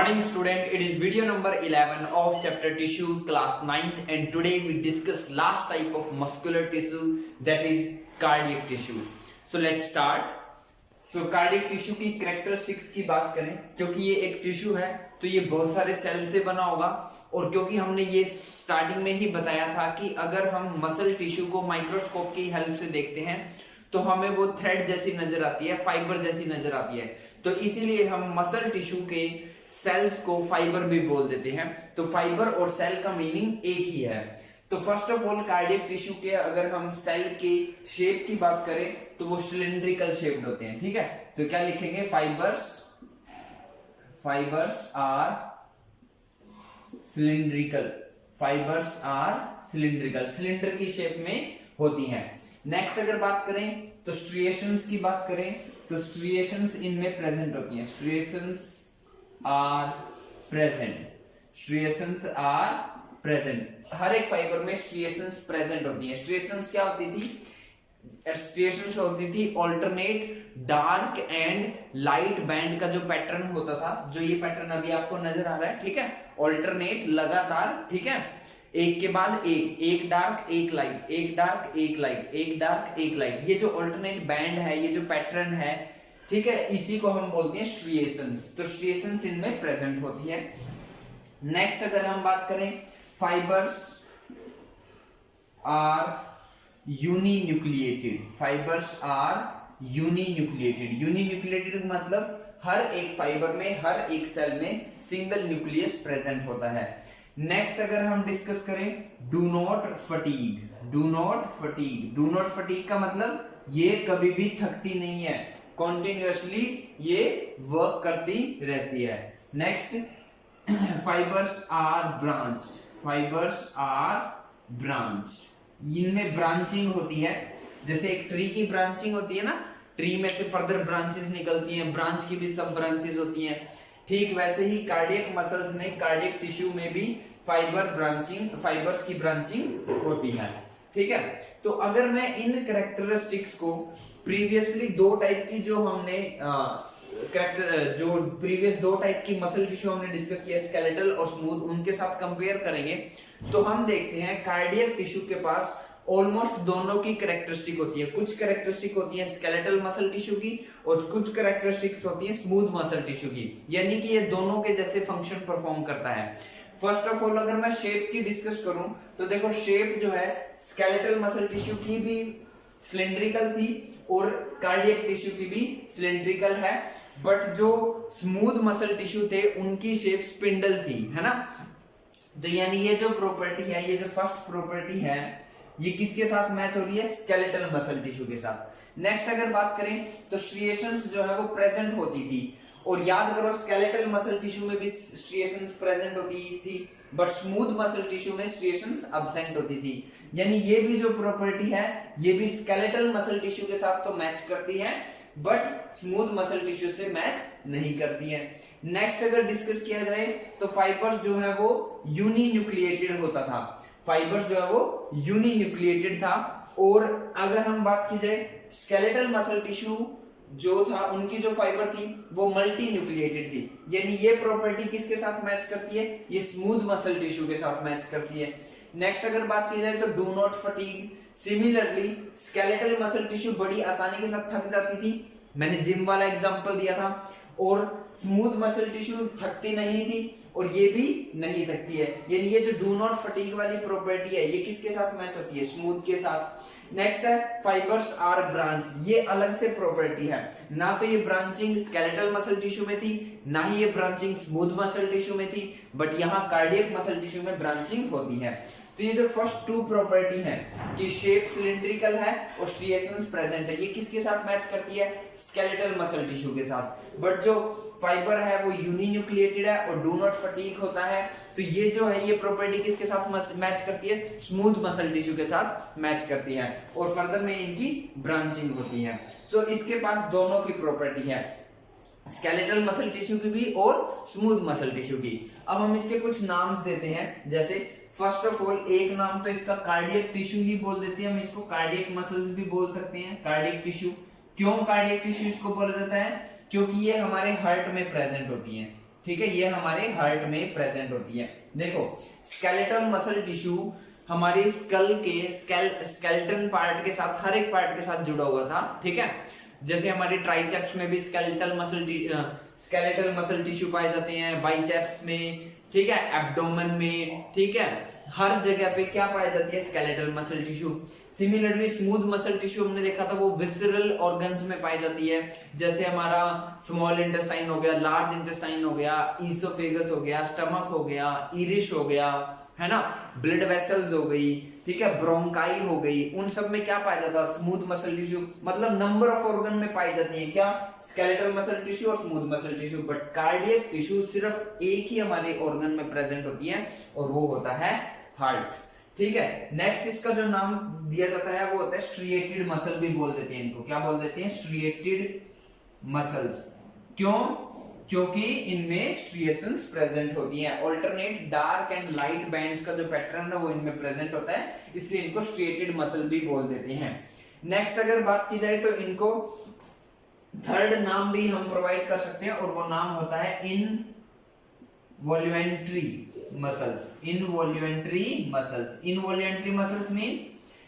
Morning student, it is video number 11 of chapter tissue class 9th and today we discuss last type of muscular tissue that is cardiac tissue. So let's start. So cardiac tissue की characteristics की बात करें, क्योंकि ये एक tissue है तो ये बहुत सारे सेल से बना होगा और क्योंकि हमने ये स्टार्टिंग में ही बताया था कि अगर हम मसल टिश्यू को माइक्रोस्कोप की हेल्प से देखते हैं तो हमें वो थ्रेड जैसी नजर आती है, फाइबर जैसी नजर आती है, तो इसीलिए हम मसल टिश्यू के सेल्स को फाइबर भी बोल देते हैं। तो फाइबर और सेल का मीनिंग एक ही है। तो first of all cardiac tissue के अगर हम सेल के शेप की बात करें तो वो सिलिंड्रिकल शेप्ड होते हैं, ठीक है। तो क्या लिखेंगे, fibres are cylindrical, fibres are cylindrical, cylinder की शेप में होती हैं। नेक्स्ट अगर बात करें तो स्ट्रिएशंस की बात करें तो स्ट्रिएशंस इनमें प्रेजेंट होती हैं, स्ट्रिएशंस आर प्रेजेंट, हर एक फाइबर में स्ट्रिएशंस प्रेजेंट होती हैं। स्ट्रिएशंस क्या होती थी, स्ट्रिएशंस होती थी alternate dark and light band का जो पैटर्न होता था, जो ये पैटर्न अभी आपको नजर आ रहा है, ठीक है, ऑल्टरनेट लगातार, ठीक है, एक के बाद एक डार्क एक लाइट, एक डार्क एक लाइट, एक डार्क एक लाइट, ये जो ऑल्टरनेट बैंड है, ये जो पैटर्न है, ठीक है, इसी को हम बोलते हैं स्ट्रिएशंस। तो स्ट्रिएशंस इनमें प्रेजेंट होती है। नेक्स्ट अगर हम बात करें, fibres are uninucleated, fibres are uninucleated, uninucleated मतलब हर एक फाइबर में, हर एक सेल में सिंगल न्यूक्लियस प्रेजेंट होता है। नेक्स्ट अगर हम डिस्कस करें, do not fatigue, do not fatigue, do not fatigue का मतलब ये कभी भी थकती नहीं है, कॉन्टिन्यूअसली ये वर्क करती रहती है। Next, fibres are branched, fibres are branched, इनमें ब्रांचिंग होती है, जैसे एक ट्री की ब्रांचिंग होती है ना, ट्री में से फर्दर ब्रांचेस निकलती हैं, ब्रांच की भी सब ब्रांचेस होती हैं, ठीक वैसे ही कार्डियक मसल्स में, कार्डियक टिश्यू में भी फाइबर्स की ब्रांचिंग होती है, ठीक है। तो अगर मैं इन कैरेक्टरिस्टिक्स को प्रीवियसली दो टाइप की जो हमने जो प्रीवियस दो टाइप की मसल टिश्यू हमने डिस्कस किया, स्केलेटल और स्मूथ, उनके साथ कंपेयर करेंगे तो हम देखते हैं कार्डियक टिश्यू के पास ऑलमोस्ट दोनों की कैरेक्टरिस्टिक होती है। कुछ कैरेक्टरिस्टिक होती है स्केलेटल मसल टिश्यू की और कुछ कैरेक्टरिस्टिक्स होती है स्मूथ मसल टिश्यू की, यानी कि ये दोनों के जैसे फंक्शन परफॉर्म करता है। फर्स्ट ऑफ ऑल अगर मैं शेप की डिस्कस करूं तो देखो, शेप जो है स्केलेटल मसल टिश्यू की भी सिलिंड्रिकल थी और कार्डियक टिश्यू की भी सिलिंड्रिकल है, बट जो स्मूथ मसल टिश्यू थे उनकी शेप स्पिंडल थी, है ना। तो यानी ये जो प्रॉपर्टी है, ये जो फर्स्ट प्रॉपर्टी है, ये किसके साथ मैच हो रही है, स्केलेटल मसल टिश्यू के साथ। नेक्स्ट अगर बात करें तो स्ट्रिएशंस जो है वो प्रेजेंट होती थी, और याद करो स्केलेटल मसल टिश्यू में भी स्ट्रिएशंस प्रेजेंट होती थी, बट स्मूथ मसल टिश्यू में स्ट्रिएशंस एब्सेंट होती थी। यानी ये भी जो प्रॉपर्टी है ये भी स्केलेटल मसल टिश्यू के साथ तो मैच करती है, बट स्मूथ मसल टिश्यू से मैच नहीं करती है। नेक्स्ट अगर डिस्कस किया जाए तो फाइबर्स जो है वो यूनिन्यूक्लिएटेड होता था, फाइबर्स जो है वो यूनिन्यूक्लिएटेड था, और अगर हम बात की जाए स्केलेटल मसल टिश्यू जो था, उनकी जो फाइबर थी वो मल्टी न्यूक्लिएटेड थी। यानी ये प्रॉपर्टी किसके साथ मैच करती है, ये स्मूथ मसल टिश्यू के साथ मैच करती है। नेक्स्ट अगर बात की जाए तो do not fatigue, similarly skeletal muscle tissue बड़ी आसानी के साथ थक जाती थी, मैंने जिम वाला एग्जांपल दिया था, और स्मूथ मसल टिश्यू थकती नहीं थी और ये भी नहीं थकती है। यानी ये जो डू नॉट फटीग वाली प्रॉपर्टी है ये किसके साथ मैच होती है, स्मूथ के साथ। नेक्स्ट है फाइबर्स आर ब्रांच, ये अलग से प्रॉपर्टी है, ना तो ये ब्रांचिंग स्केलेटल मसल टिश्यू में थी, ना ही ये ब्रांचिंग स्मूथ मसल टिश्यू में थी, बट यहाँ कार्डियक मसल टिश्यू में ब्रांचिंग होती है। तो ये जो फर्स्ट टू प्रॉपर्टी है कि शेप सिलिंड्रिकल है और स्ट्रिएशंस प्रेजेंट है, ये किसके साथ मैच करती है, स्केलेटल मसल टिश्यू के साथ। बट जो फाइबर है वो यूनिन्यूक्लिएटेड है और डू नॉट फटीग होता है, तो ये जो है ये प्रॉपर्टी किसके साथ मैच करती है, स्मूथ मसल टिश्यू के साथ मैच करती है, और फर्दर में इनकी ब्रांचिंग होती है। सो इसके पास दोनों की प्रॉपर्टी है, स्केलेटल मसल टिश्यू की भी और स्मूथ मसल टिश्यू की। अब हम इसके कुछ नाम्स देते हैं, जैसे फर्स्ट ऑफ ऑल एक नाम तो इसका कार्डियक टिश्यू ही बोल देते हैं, हम इसको कार्डियक मसल्स भी बोल सकते हैं, कार्डियक टिश्यू। क्यों कार्डियक टिश्यू इसको बोला जाता है, क्योंकि ये हमारे हार्ट में प्रेजेंट होती हैं, ठीक है, ये हमारे हार्ट में प्रेजेंट होती है। देखो स्केलेटल मसल टिश्यू हमारे स्कल के स्केलेटन पार्ट के साथ, हर एक पार्ट के साथ जुड़ा हुआ था, ठीक है। जैसे हमारे ट्राइसेप्स में भी स्केलेटल मसल टिश्यू पाए जाते हैं, बाइसेप्स में, ठीक है, एब्डोमेन में, ठीक है, हर जगह पे क्या पाई जाती है, skeletal muscle tissue. Similarly smooth muscle tissue हमने देखा था वो विसरल ऑर्गन्स में पाई जाती है, जैसे हमारा स्मॉल इंटेस्टाइन हो गया, लार्ज इंटेस्टाइन हो गया, ईसोफेगस हो गया, स्टमक हो गया, इरिश हो गया, है ना, ब्लड वेसल्स हो गई, ठीक है, ब्रोंकाई हो गई, उन सब में क्या पाया जाता है, स्मूथ मसल टिश्यू। मतलब नंबर ऑफ ऑर्गन में पाई जाती है क्या, स्केलेटल मसल टिश्यू और smooth muscle tissue. But cardiac tissue सिर्फ एक ही हमारे ऑर्गन में प्रेजेंट होती है और वो होता है हार्ट, ठीक है। नेक्स्ट इसका जो नाम दिया जाता है वो होता है स्ट्रिएटेड मसल भी बोल देते हैं इनको, क्या बोल देते हैं, स्ट्रिएटेड मसल्स। क्यों, क्योंकि इनमें स्ट्रिएशंस प्रेजेंट होती हैं, alternate dark and light bands का जो पैटर्न है वो इनमें प्रेजेंट होता है, इसलिए इनको स्ट्रिएटेड मसल भी बोल देते हैं। नेक्स्ट अगर बात की जाए तो इनको थर्ड नाम भी हम प्रोवाइड कर सकते हैं और वो नाम होता है involuntary muscles. Involuntary muscles means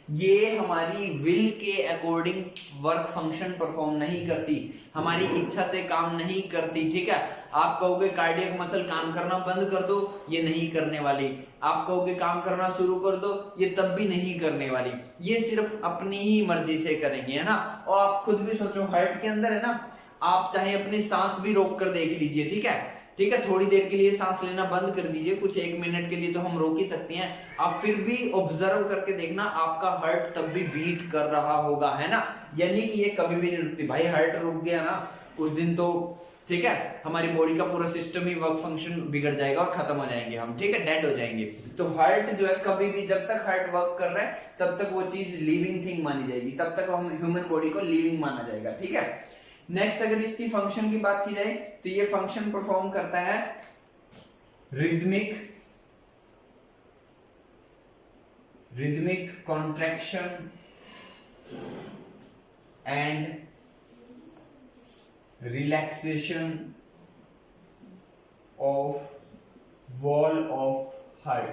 ये हमारी विल के अकॉर्डिंग वर्क फंक्शन परफॉर्म नहीं करती, हमारी इच्छा से काम नहीं करती, ठीक है। आप कहोगे कार्डियक मसल काम करना बंद कर दो, ये नहीं करने वाली। आप कहोगे काम करना शुरू कर दो, ये तब भी नहीं करने वाली। ये सिर्फ अपनी ही मर्जी से करेंगे, है ना। और आप खुद भी सोचो, हार्ट के अंदर है ना, आप चाहे अपनी सांस भी रोक कर देख लीजिए, ठीक है, ठीक है, थोड़ी देर के लिए सांस लेना बंद कर दीजिए, कुछ 1 मिनट के लिए तो हम रोक ही सकते हैं। आप फिर भी ऑब्जर्व करके देखना, आपका हार्ट तब भी बीट कर रहा होगा, है ना, यानी कि ये कभी भी नहीं रुकती। भाई हार्ट रुक गया ना उस दिन तो, ठीक है, हमारी बॉडी का पूरा सिस्टम ही वर्क फंक्शन बिगड़ जाएगा और खत्म हो जाएंगे हम, ठीक है, डेड हो जाएंगे। तो हार्ट जो है कभी भी, जब तक हार्ट वर्क कर रहा है तब तक वो चीज लिविंग थिंग मानी जाएगी, तब तक हम ह्यूमन बॉडी को लिविंग माना जाएगा, ठीक है। नेक्स्ट अगर इसकी फंक्शन की बात की जाए तो ये फंक्शन परफॉर्म करता है rhythmic contraction and relaxation of wall of heart.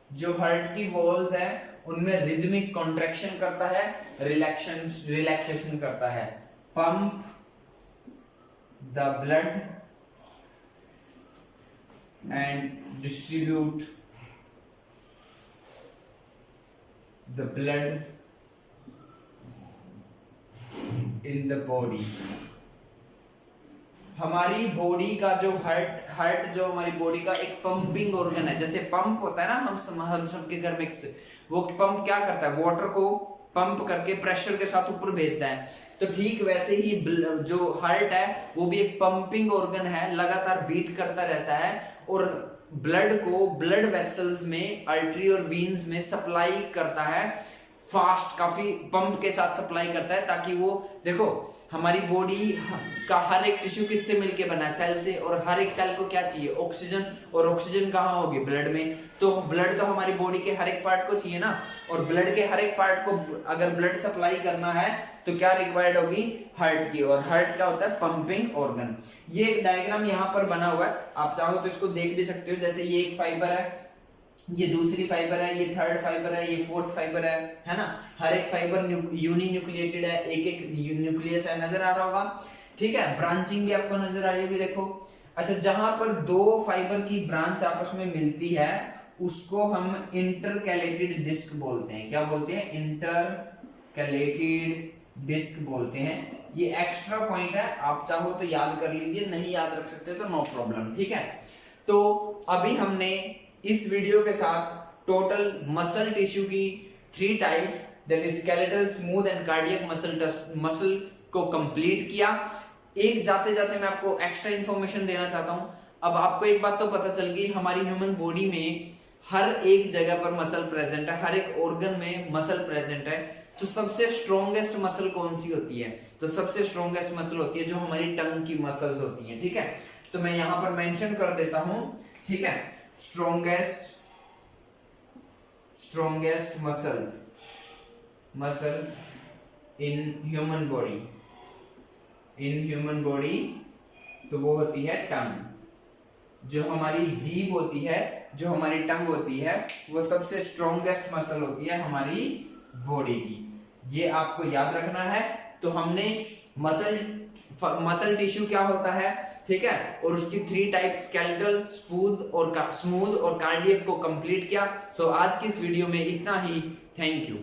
जो हार्ट की वॉल्स है उनमें रिदमिक कॉन्ट्रैक्शन करता है, रिलैक्सेशन करता है। Pump the blood and distribute the blood in the body। हमारी बॉडी का जो हार्ट जो हमारी बॉडी का एक पंपिंग ऑर्गन है, जैसे पंप होता है ना, हम सबके घर में वो पंप क्या करता है, वाटर को पंप करके प्रेशर के साथ ऊपर भेजता है। तो ठीक वैसे ही जो हार्ट है वो भी एक पंपिंग ऑर्गन है, लगातार बीट करता रहता है और ब्लड को ब्लड वेसल्स में, आर्टरी और वीन्स में सप्लाई करता है, फास्ट काफी पंप के साथ सप्लाई करता है, ताकि वो, देखो हमारी बॉडी का हर एक टिश्यू किससे मिलके बना है, सेल से, और हर एक सेल को क्या चाहिए, ऑक्सीजन, और ऑक्सीजन कहाँ होगी, ब्लड में। तो ब्लड तो हमारी बॉडी के हर एक पार्ट को चाहिए ना, और ब्लड के हर एक पार्ट को अगर ब्लड सप्लाई करना है तो क्या रिक्वायर्ड होगी, हार्ट की, और हार्ट क्या होता है, पंपिंग ऑर्गन। ये एक डायग्राम यहाँ पर बना हुआ है, आप चाहो तो इसको देख भी सकते हो। जैसे ये एक फाइबर है, ये दूसरी फाइबर है, ये थर्ड फाइबर है, ये फोर्थ फाइबर है ना। हर एक फाइबर यूनी न्यूक्लिएटेड है, एक एक न्यूक्लियस है, नजर आ रहा होगा, ठीक है। ब्रांचिंग भी आपको नजर आ रही होगी, देखो। अच्छा, जहां पर दो फाइबर की ब्रांच आपस में मिलती है उसको हम इंटरकैलेटेड डिस्क बोलते हैं। क्या बोलते हैं, इंटरकैलेटेड डिस्क बोलते हैं। ये एक्स्ट्रा पॉइंट है, आप चाहो तो याद कर लीजिए, नहीं याद रख सकते तो नो प्रॉब्लम, ठीक है। तो अभी हमने इस वीडियो के साथ टोटल मसल टिश्यू की 3 types, that is skeletal, smooth and cardiac muscle को कंप्लीट किया। एक जाते जाते मैं आपको एक्स्ट्रा इंफॉर्मेशन देना चाहता हूं। अब आपको एक बात तो पता चल गई, हमारी ह्यूमन बॉडी में हर एक जगह पर मसल प्रेजेंट है, हर एक ऑर्गन में मसल प्रेजेंट है। तो सबसे स्ट्रॉन्गेस्ट मसल कौन सी होती है, तो सबसे स्ट्रॉन्गेस्ट मसल होती है जो हमारी टंग की मसल्स होती है, ठीक है। तो मैं यहां पर मेंशन कर देता हूं, ठीक है, strongest muscle in human body, तो वो होती है टंग, जो हमारी जीभ होती है, जो हमारी टंग होती है, वो सबसे स्ट्रॉन्गेस्ट मसल होती है हमारी बॉडी की। ये आपको याद रखना है। तो हमने मसल टिश्यू क्या होता है, ठीक है, और उसकी 3 टाइप स्केलेटल, स्मूथ और कार्डियक को कंप्लीट किया। सो आज की इस वीडियो में इतना ही। Thank you.